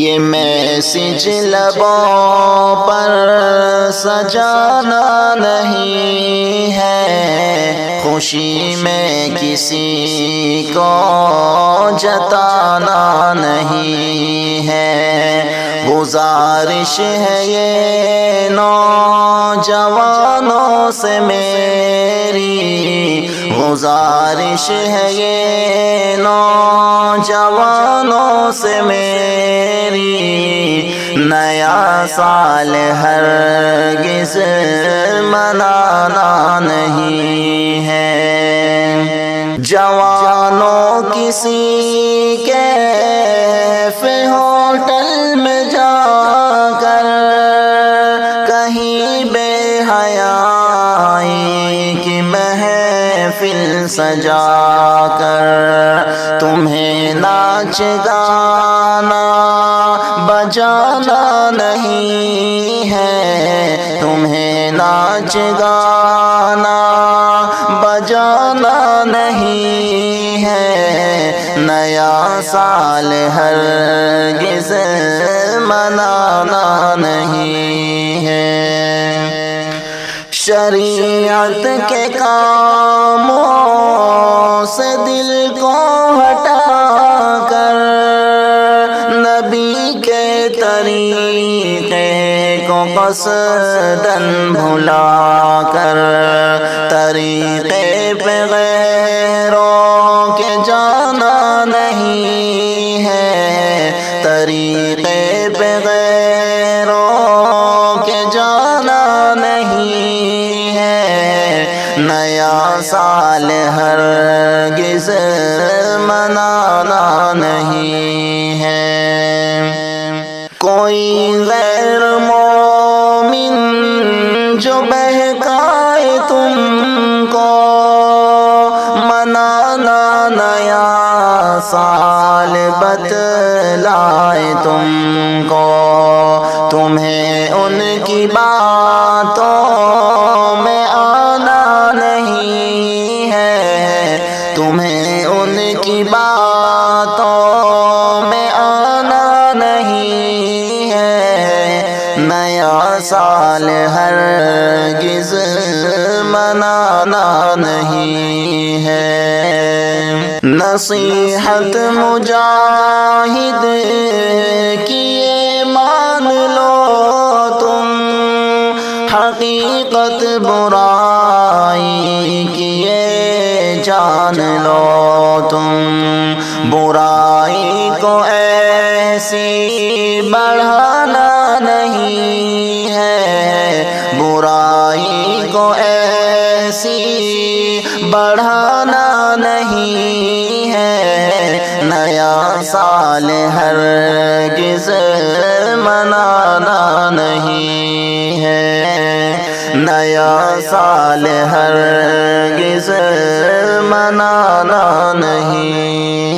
یہ میسج لبوں پر سجانا نہیں ہے، خوشی میں کسی کو جتانا نہیں ہے۔ گزارش ہے یہ نوجوانوں سے میری، گزارش ہے یہ نوجوانوں سے میری، نیا سال ہرگز منانا نہیں ہے۔ جوانوں کسی کیفے ہوٹل میں جا کر کہیں بے حیائی کی محفل سجا کر، تمہیں ناچ گانا بجانا نہیں ہے، تمہیں ناچ گانا بجانا نہیں ہے، نیا سال ہرگز منانا نہیں ہے۔ شریعت کے کاموں سے دل کو ہٹا کر، نبی کے طریقے کو قصداً بھلا کر، طریقے پہ غیروں کے جانا نہیں ہے، طریقے پہ غیروں کے جانا نہیں ہے، نیا سال ہرگز منانا نہیں ہے۔ کوئی غیر مومن جو بہکائے تم کو، منانا نیا سال بتلائے تم کو، تمہیں ان کی باتوں میں آنا نہیں ہے، تمہیں ان کی باتوں میں آنا نہیں ہے، نیا سال ہرگز منانا نہیں ہے۔ نصیحت مجاہد کی یہ مان لو تم، حقیقت برائی کی یہ جان لو تم، برائی کو ایسی بڑھانا نہیں ہے، برائی کو ایسی بڑھانا نہیں ہے، نیا سال ہرگز منانا نہیں ہے، نیا سال ہرگز منانا نہیں